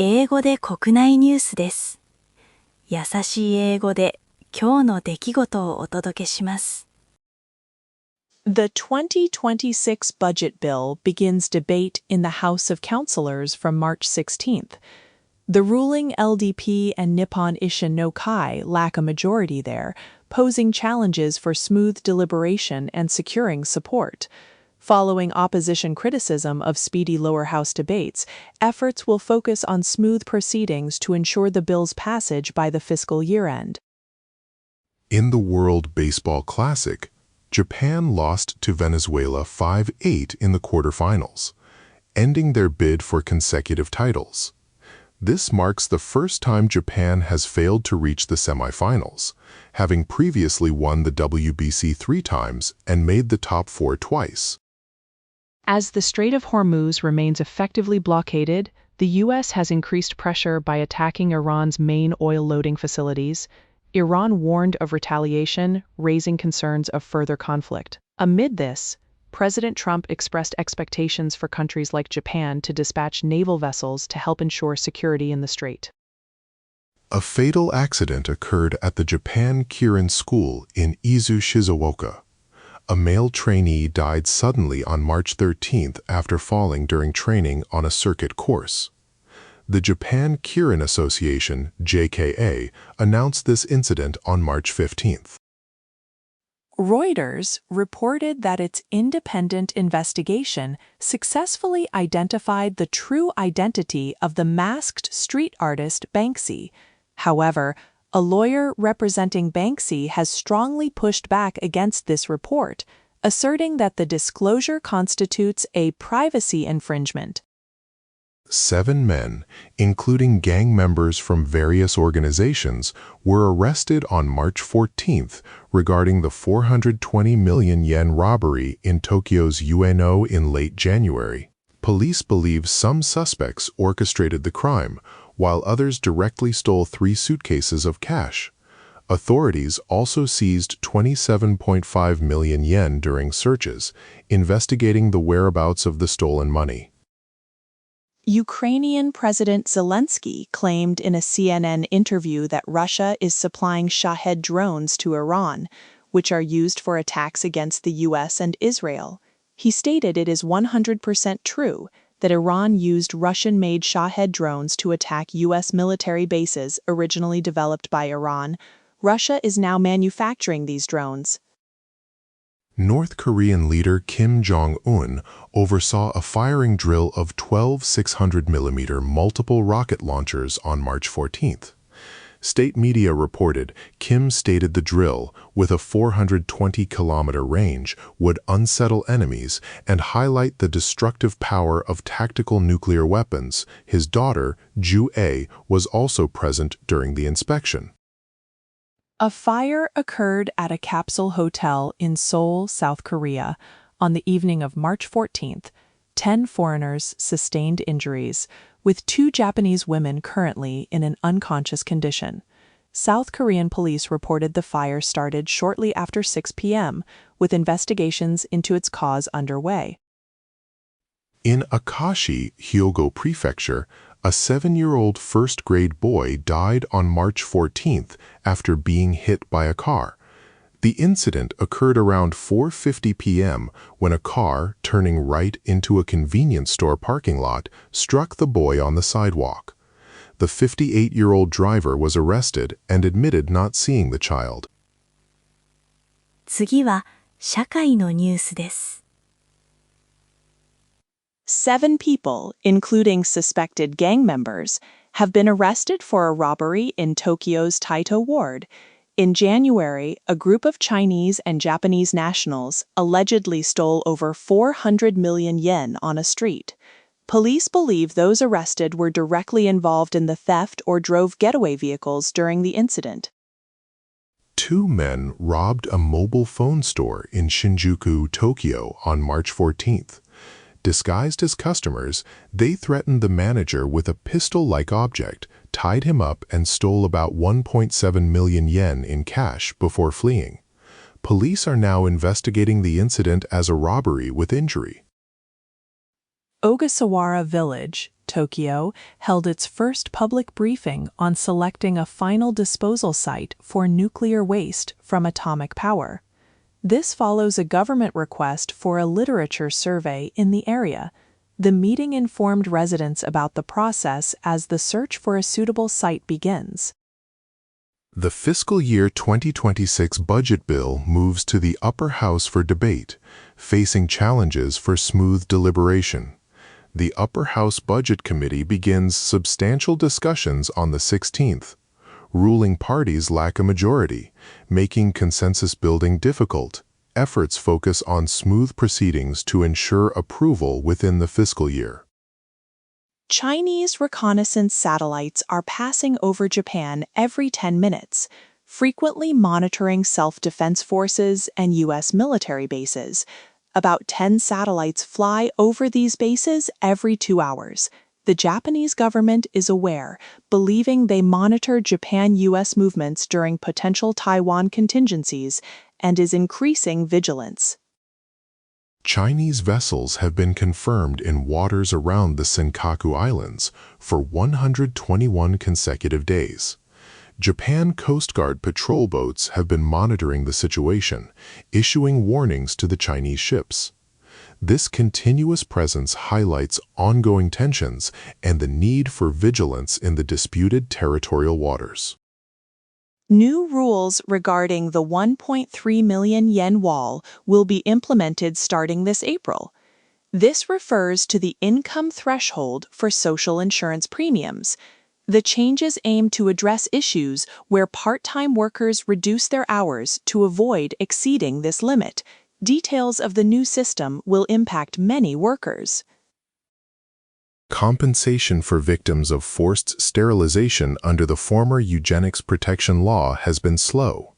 英語で国内ニュースです。優しい英語で今日の出来事をお届けします。The 2026 budget bill begins debate in the House of Councilors from March 16th. The ruling LDP and Nippon Ishin no Kai lack a majority there, posing challenges for smooth deliberation and securing support. Following opposition criticism of speedy lower house debates, efforts will focus on smooth proceedings to ensure the bill's passage by the fiscal year-end. In the World Baseball Classic, Japan lost to Venezuela 5-8 in the quarterfinals, ending their bid for consecutive titles. This marks the first time Japan has failed to reach the semifinals, having previously won the WBC 3 times and made the top 4 twice. As the Strait of Hormuz remains effectively blockaded, the U.S. has increased pressure by attacking Iran's main oil-loading facilities. Iran warned of retaliation, raising concerns of further conflict. Amid this, President Trump expressed expectations for countries like Japan to dispatch naval vessels to help ensure security in the strait. A fatal accident occurred at the Japan Kirin School in Izu, Shizuoka. A male trainee died suddenly on March 13th after falling during training on a circuit course. The Japan Kirin Association, JKA, announced this incident on March 15th. Reuters reported that its independent investigation successfully identified the true identity of the masked street artist Banksy. However, a lawyer representing Banksy has strongly pushed back against this report, asserting that the disclosure constitutes a privacy infringement. 7 men, including gang members from various organizations, were arrested on March 14th regarding the 420 million yen robbery in Tokyo's Ueno in late January. Police believe some suspects orchestrated the crime, while others directly stole 3 suitcases of cash. Authorities also seized 27.5 million yen during searches, investigating the whereabouts of the stolen money. Ukrainian President Zelensky claimed in a CNN interview that Russia is supplying Shahed drones to Iran, which are used for attacks against the U.S. and Israel. He stated it is 100% true that Iran used Russian-made Shahed drones to attack U.S. military bases originally developed by Iran. Russia is now manufacturing these drones. North Korean leader Kim Jong-un oversaw a firing drill of 12 600mm multiple rocket launchers on March 14th. State media reported Kim stated the drill, with a 420-kilometer range, would unsettle enemies and highlight the destructive power of tactical nuclear weapons. His daughter, Ju-ae, was also present during the inspection. A fire occurred at a capsule hotel in Seoul, South Korea, on the evening of March 14th. 10 foreigners sustained injuries, with 2 Japanese women currently in an unconscious condition. South Korean police reported the fire started shortly after 6 p.m., with investigations into its cause underway. In Akashi, Hyogo Prefecture, a 7-year-old first-grade boy died on March 14th after being hit by a car. The incident occurred around 4:50 p.m. when a car, turning right into a convenience store parking lot, struck the boy on the sidewalk. The 58-year-old driver was arrested and admitted not seeing the child. 次は社会のニュースです。7 people, including suspected gang members, have been arrested for a robbery in Tokyo's Taito ward. In January, a group of Chinese and Japanese nationals allegedly stole over 400 million yen on a street. Police believe those arrested were directly involved in the theft or drove getaway vehicles during the incident. 2 men robbed a mobile phone store in Shinjuku, Tokyo on March 14th. Disguised as customers, they threatened the manager with a pistol-like object, tied him up and stole about 1.7 million yen in cash before fleeing. Police are now investigating the incident as a robbery with injury. Ogasawara Village, Tokyo held its first public briefing on selecting a final disposal site for nuclear waste from atomic power. This follows a government request for a literature survey in the area. The meeting informed residents about the process as the search for a suitable site begins. The fiscal year 2026 budget bill moves to the upper house for debate, facing challenges for smooth deliberation. The upper house budget committee begins substantial discussions on the 16th. Ruling parties lack a majority, making consensus building difficult. Efforts focus on smooth proceedings to ensure approval within the fiscal year. Chinese reconnaissance satellites are passing over Japan every 10 minutes, frequently monitoring self-defense forces and U.S. military bases. About 10 satellites fly over these bases every 2 hours. The Japanese government is aware, believing they monitor Japan-U.S. movements during potential Taiwan contingencies, and is increasing vigilance. Chinese vessels have been confirmed in waters around the Senkaku Islands for 121 consecutive days. Japan Coast Guard patrol boats have been monitoring the situation, issuing warnings to the Chinese ships. This continuous presence highlights ongoing tensions and the need for vigilance in the disputed territorial waters. New rules regarding the 1.3 million yen wall will be implemented starting this April. This refers to the income threshold for social insurance premiums. The changes aim to address issues where part-time workers reduce their hours to avoid exceeding this limit. Details of the new system will impact many workers. Compensation for victims of forced sterilization under the former eugenics protection law has been slow.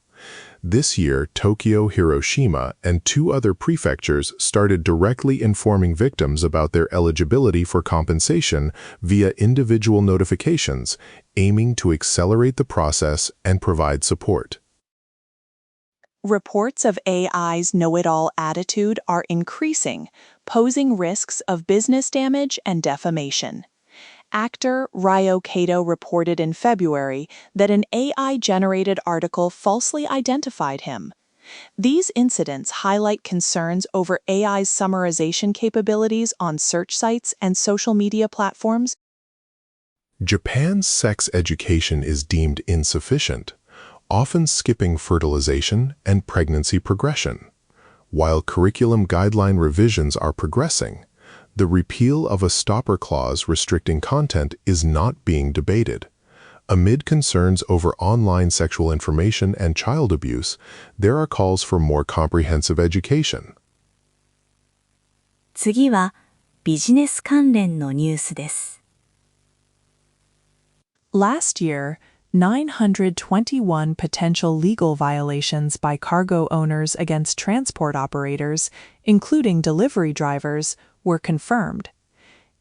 This year, Tokyo, Hiroshima, and 2 other prefectures started directly informing victims about their eligibility for compensation via individual notifications, aiming to accelerate the process and provide support. Reports of AI's know-it-all attitude are increasing, posing risks of business damage and defamation. Actor Ryo Kato reported in February that an AI-generated article falsely identified him. These incidents highlight concerns over AI's summarization capabilities on search sites and social media platforms. Japan's sex education is deemed insufficient, often skipping fertilization and pregnancy progression. While curriculum guideline revisions are progressing, the repeal of a stopper clause restricting content is not being debated. Amid concerns over online sexual information and child abuse, there are calls for more comprehensive education. 次はビジネス関連のニュースです。Last year, 921 potential legal violations by cargo owners against transport operators, including delivery drivers, were confirmed.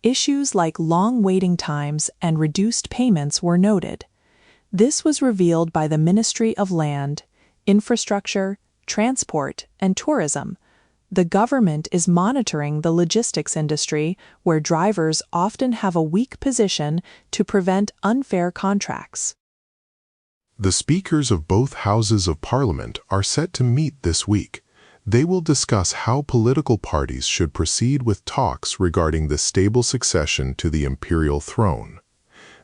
Issues like long waiting times and reduced payments were noted. This was revealed by the Ministry of Land, Infrastructure, Transport, and Tourism. The government is monitoring the logistics industry, where drivers often have a weak position to prevent unfair contracts. The speakers of both houses of parliament are set to meet this week. They will discuss how political parties should proceed with talks regarding the stable succession to the imperial throne.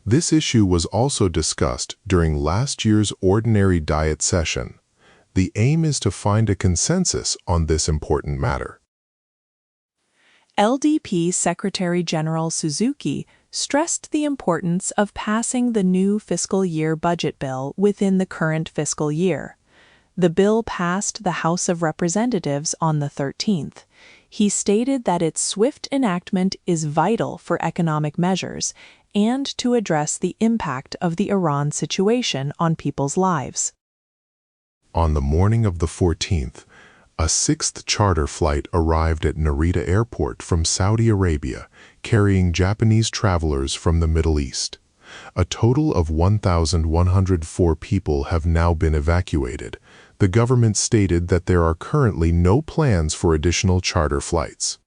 This issue was also discussed during last year's ordinary diet session. The aim is to find a consensus on this important matter. LDP Secretary General Suzuki stressed the importance of passing the new fiscal year budget bill within the current fiscal year. The bill passed the House of Representatives on the 13th. He stated that its swift enactment is vital for economic measures and to address the impact of the Iran situation on people's lives. On the morning of the 14th, a 6th charter flight arrived at Narita Airport from Saudi Arabia, carrying Japanese travelers from the Middle East. A total of 1,104 people have now been evacuated. The government stated that there are currently no plans for additional charter flights.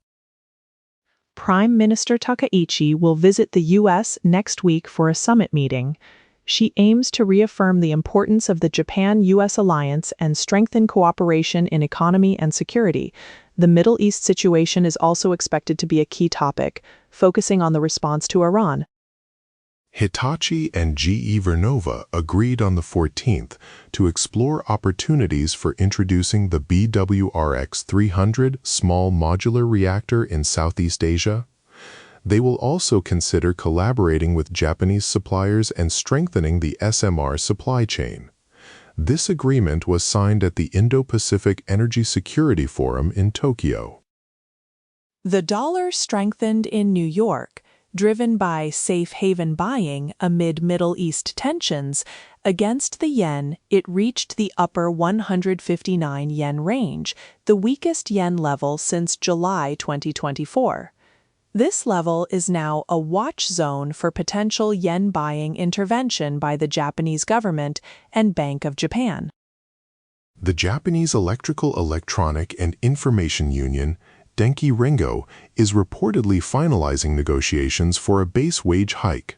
Prime Minister Takaichi will visit the U.S. next week for a summit meeting. She aims to reaffirm the importance of the Japan-U.S. alliance and strengthen cooperation in economy and security. The Middle East situation is also expected to be a key topic, focusing on the response to Iran. Hitachi and GE Vernova agreed on the 14th to explore opportunities for introducing the BWRX-300 small modular reactor in Southeast Asia. They will also consider collaborating with Japanese suppliers and strengthening the SMR supply chain. This agreement was signed at the Indo-Pacific Energy Security Forum in Tokyo. The dollar strengthened in New York, driven by safe haven buying amid Middle East tensions. Against the yen, it reached the upper 159 yen range, the weakest yen level since July 2024. This level is now a watch zone for potential yen buying intervention by the Japanese government and Bank of Japan. The Japanese Electrical, Electronic, and Information Union, Denki Rengo, is reportedly finalizing negotiations for a base wage hike.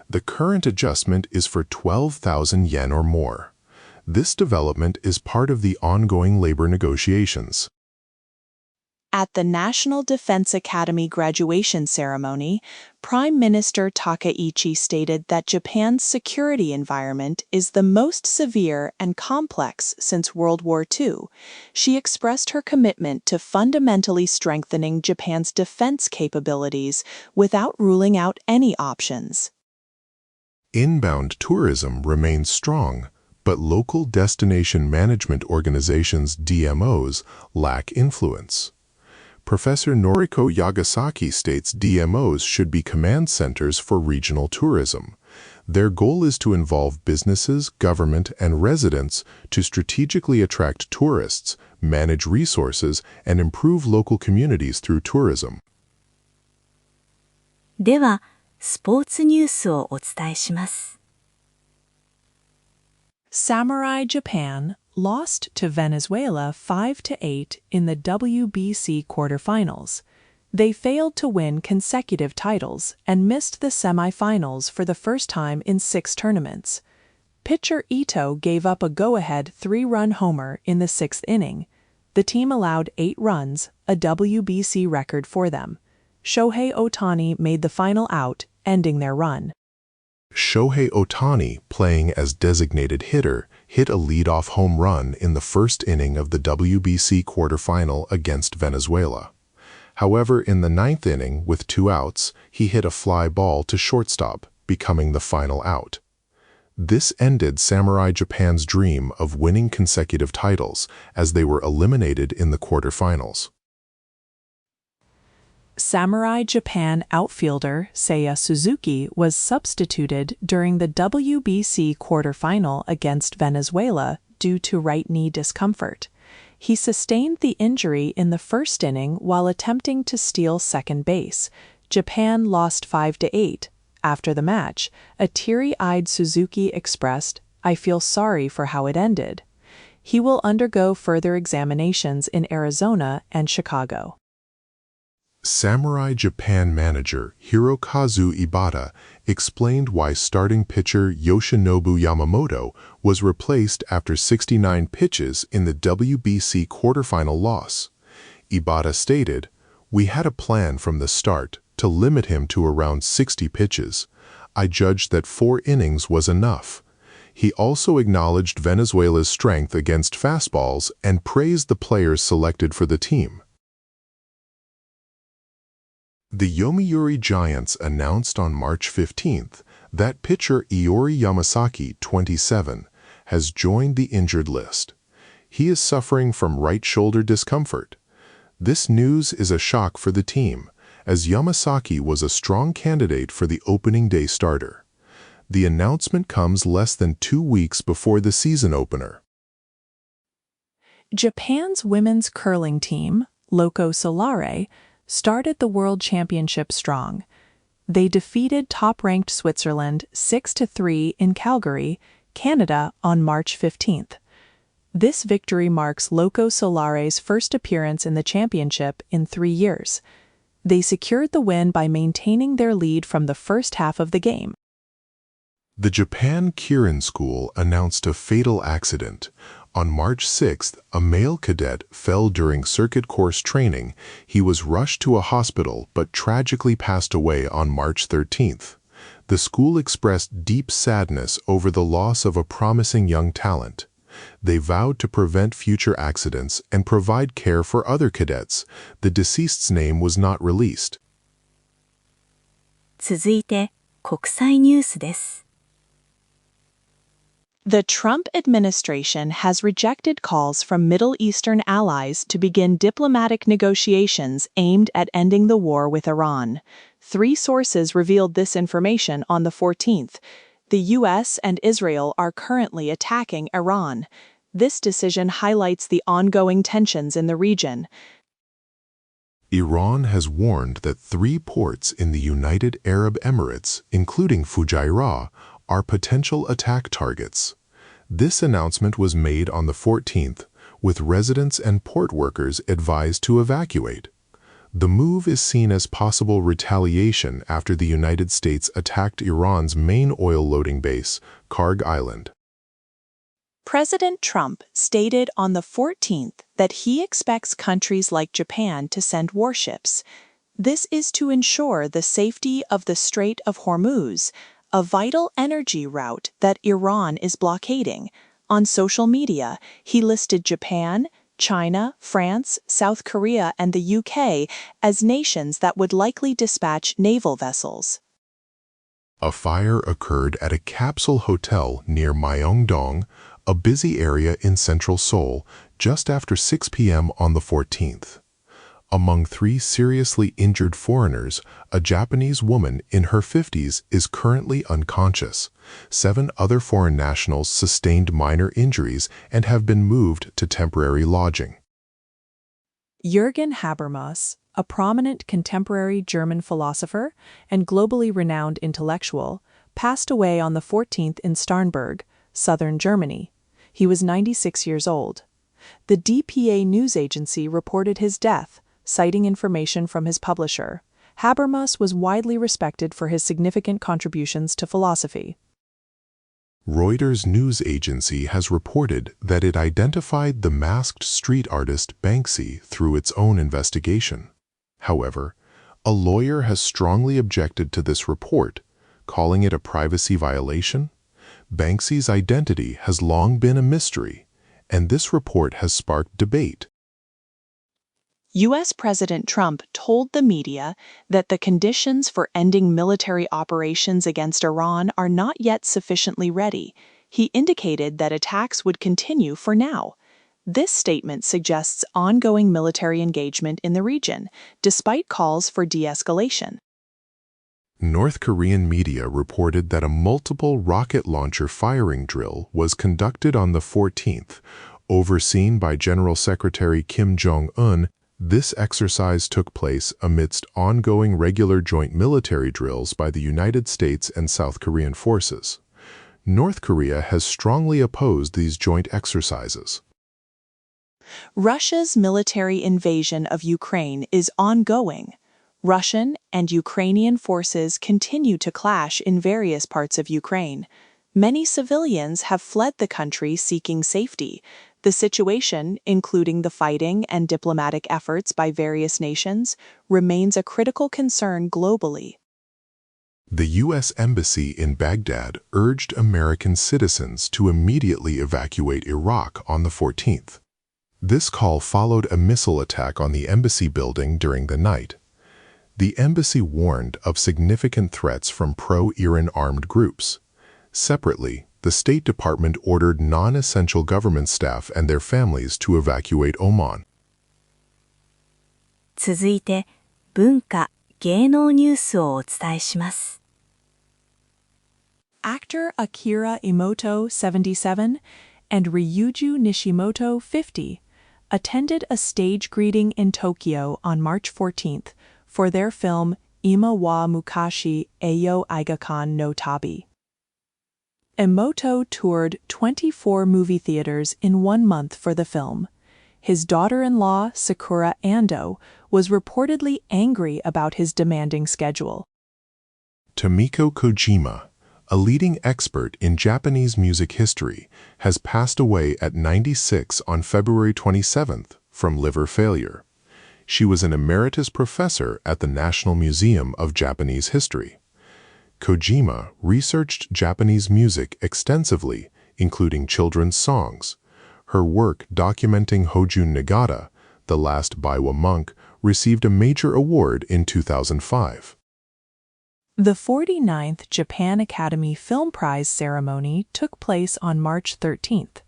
The current adjustment is for 12,000 yen or more. This development is part of the ongoing labor negotiations. At the National Defense Academy graduation ceremony, Prime Minister Takaichi stated that Japan's security environment is the most severe and complex since World War II. She expressed her commitment to fundamentally strengthening Japan's defense capabilities without ruling out any options. Inbound tourism remains strong, but local destination management organizations (DMOs) lack influence. Professor Noriko Yagasaki states DMOs should be command centers for regional tourism. Their goal is to involve businesses, government, and residents to strategically attract tourists, manage resources, and improve local communities through tourism. では、スポーツニュースをお伝えします。Samurai Japan lost to Venezuela 5-8 in the WBC quarterfinals. They failed to win consecutive titles and missed the semifinals for the first time in 6 tournaments. Pitcher Ito gave up a go-ahead 3-run homer in the 6th inning. The team allowed 8 runs, a WBC record for them. Shohei Ohtani made the final out, ending their run. Shohei Ohtani, playing as designated hitter, hit a leadoff home run in the first inning of the WBC quarterfinal against Venezuela. However, in the 9th inning, with 2 outs, he hit a fly ball to shortstop, becoming the final out. This ended Samurai Japan's dream of winning consecutive titles, as they were eliminated in the quarterfinals. Samurai Japan outfielder Seiya Suzuki was substituted during the WBC quarterfinal against Venezuela due to right knee discomfort. He sustained the injury in the first inning while attempting to steal second base. Japan lost 5-8. After the match, a teary-eyed Suzuki expressed, "I feel sorry for how it ended." He will undergo further examinations in Arizona and Chicago. Samurai Japan manager Hirokazu Ibata explained why starting pitcher Yoshinobu Yamamoto was replaced after 69 pitches in the WBC quarterfinal loss. Ibata stated, "We had a plan from the start to limit him to around 60 pitches. I judged that 4 innings was enough." He also acknowledged Venezuela's strength against fastballs and praised the players selected for the team. The Yomiuri Giants announced on March 15th that pitcher Iori Yamasaki, 27, has joined the injured list. He is suffering from right shoulder discomfort. This news is a shock for the team, as Yamasaki was a strong candidate for the opening day starter. The announcement comes less than 2 weeks before the season opener. Japan's women's curling team, Loco Solare, started the World Championship strong. They defeated top-ranked Switzerland 6-3 in Calgary, Canada on March 15th. This victory marks Loco Solare's first appearance in the championship in 3 years. They secured the win by maintaining their lead from the first half of the game. The Japan Kirin School announced a fatal accident. On March 6th, a male cadet fell during circuit course training. He was rushed to a hospital but tragically passed away on March 13th. The school expressed deep sadness over the loss of a promising young talent. They vowed to prevent future accidents and provide care for other cadets. The deceased's name was not released. 続いて、国際ニュースです。The Trump administration has rejected calls from Middle Eastern allies to begin diplomatic negotiations aimed at ending the war with Iran. 3 sources revealed this information on the 14th. The U.S. and Israel are currently attacking Iran. This decision highlights the ongoing tensions in the region. Iran has warned that 3 ports in the United Arab Emirates, including Fujairah, are potential attack targets. This announcement was made on the 14th, with residents and port workers advised to evacuate. The move is seen as possible retaliation after the United States attacked Iran's main oil loading base, Karg Island. President Trump stated on the 14th that he expects countries like Japan to send warships. This is to ensure the safety of the Strait of Hormuz, a vital energy route that Iran is blockading. On social media, he listed Japan, China, France, South Korea, and the UK as nations that would likely dispatch naval vessels. A fire occurred at a capsule hotel near Myeongdong, a busy area in central Seoul, just after 6 p.m. on the 14th. Among 3 seriously injured foreigners, a Japanese woman in her 50s is currently unconscious. 7 other foreign nationals sustained minor injuries and have been moved to temporary lodging. Jürgen Habermas, a prominent contemporary German philosopher and globally renowned intellectual, passed away on the 14th in Starnberg, southern Germany. He was 96 years old. The DPA news agency reported his death, citing information from his publisher. Habermas was widely respected for his significant contributions to philosophy. Reuters news agency has reported that it identified the masked street artist Banksy through its own investigation. However, a lawyer has strongly objected to this report, calling it a privacy violation. Banksy's identity has long been a mystery, and this report has sparked debate. U.S. President Trump told the media that the conditions for ending military operations against Iran are not yet sufficiently ready. He indicated that attacks would continue for now. This statement suggests ongoing military engagement in the region, despite calls for de-escalation. North Korean media reported that a multiple rocket launcher firing drill was conducted on the 14th, overseen by General Secretary Kim Jong-un. This exercise took place amidst ongoing regular joint military drills by the United States and South Korean forces. North Korea has strongly opposed these joint exercises. Russia's military invasion of Ukraine is ongoing. Russian and Ukrainian forces continue to clash in various parts of Ukraine. Many civilians have fled the country seeking safety. The situation, including the fighting and diplomatic efforts by various nations, remains a critical concern globally. The U.S. Embassy in Baghdad urged American citizens to immediately evacuate Iraq on the 14th. This call followed a missile attack on the embassy building during the night. The embassy warned of significant threats from pro-Iran armed groups. Separately, the State Department ordered non-essential government staff and their families to evacuate Oman. 続いて、文化・芸能ニュースをお伝えします。Actor Akira Imoto, 77, and Ryuju Nishimoto, 50, attended a stage greeting in Tokyo on March 14th for their film Ima wa Mukashi Eyo Eigakan no Tabi. Imoto toured 24 movie theaters in 1 month for the film. His daughter-in-law, Sakura Ando, was reportedly angry about his demanding schedule. Tomiko Kojima, a leading expert in Japanese music history, has passed away at 96 on February 27th from liver failure. She was an emeritus professor at the National Museum of Japanese History. Kojima researched Japanese music extensively, including children's songs. Her work documenting Hojun Nagata, the last Baiwa monk, received a major award in 2005. The 49th Japan Academy Film Prize ceremony took place on March 13th.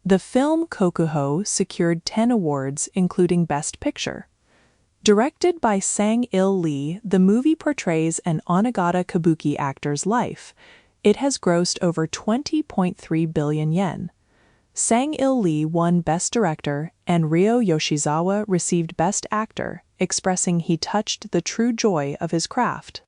The film Kokuho secured 10 awards, including Best Picture. Directed by Sang-il Lee, the movie portrays an Onagata kabuki actor's life. It has grossed over 20.3 billion yen. Sang-il Lee won Best Director, and Ryo Yoshizawa received Best Actor, expressing he touched the true joy of his craft.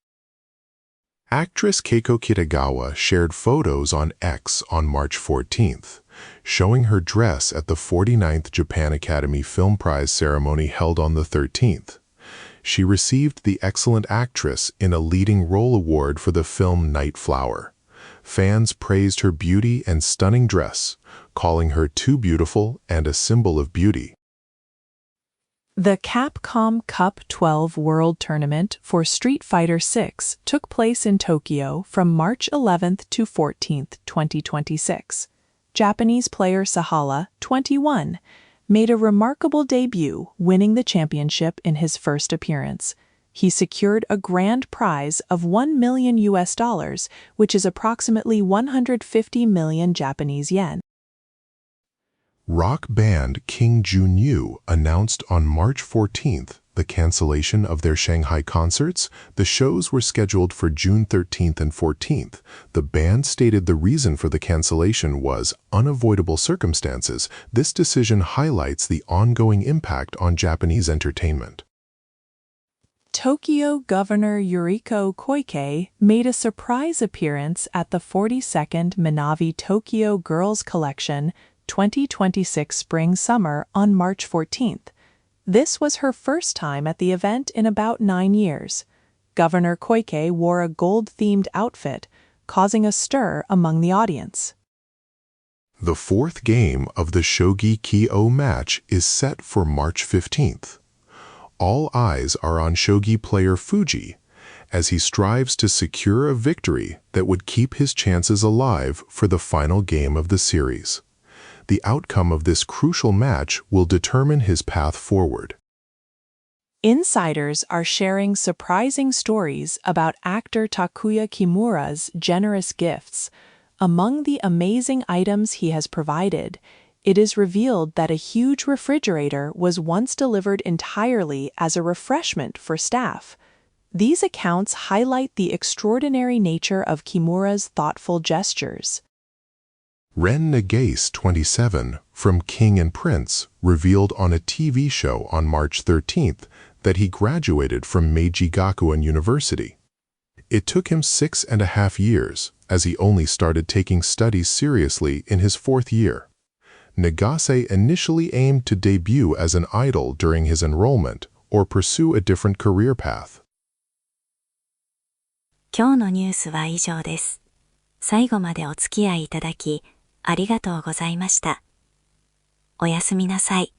Actress Keiko Kitagawa shared photos on X on March 14th, showing her dress at the 49th Japan Academy Film Prize ceremony held on the 13th. She received the Excellent Actress in a Leading Role Award for the film Night Flower. Fans praised her beauty and stunning dress, calling her too beautiful and a symbol of beauty. The Capcom Cup 12 World Tournament for Street Fighter VI took place in Tokyo from March 11th to 14th, 2026. Japanese player Sahala, 21, made a remarkable debut, winning the championship in his first appearance. He secured a grand prize of $1 million, which is approximately 150 million Japanese yen. Rock band King Junyu announced on March 14th the cancellation of their Shanghai concerts. The shows were scheduled for June 13th and 14th. The band stated the reason for the cancellation was unavoidable circumstances. This decision highlights the ongoing impact on Japanese entertainment. Tokyo Governor Yuriko Koike made a surprise appearance at the 42nd Minavi Tokyo Girls Collection 2026 Spring-Summer on March 14th. This was her first time at the event in about 9 years. Governor Koike wore a gold-themed outfit, causing a stir among the audience. The fourth game of the Shogi Ki-O match is set for March 15th. All eyes are on shogi player Fuji, as he strives to secure a victory that would keep his chances alive for the final game of the series. The outcome of this crucial match will determine his path forward. Insiders are sharing surprising stories about actor Takuya Kimura's generous gifts. Among the amazing items he has provided, it is revealed that a huge refrigerator was once delivered entirely as a refreshment for staff. These accounts highlight the extraordinary nature of Kimura's thoughtful gestures. Ren Nagase, 27, from King and Prince, revealed on a TV show on March 13th that he graduated from Meiji Gakuin University. It took him 6.5 years, as he only started taking studies seriously in his 4th year. Nagase initially aimed to debut as an idol during his enrollment or pursue a different career path. 今日のニュースは以上です。最後までお付き合いいただき、ありがとうございました。おやすみなさい。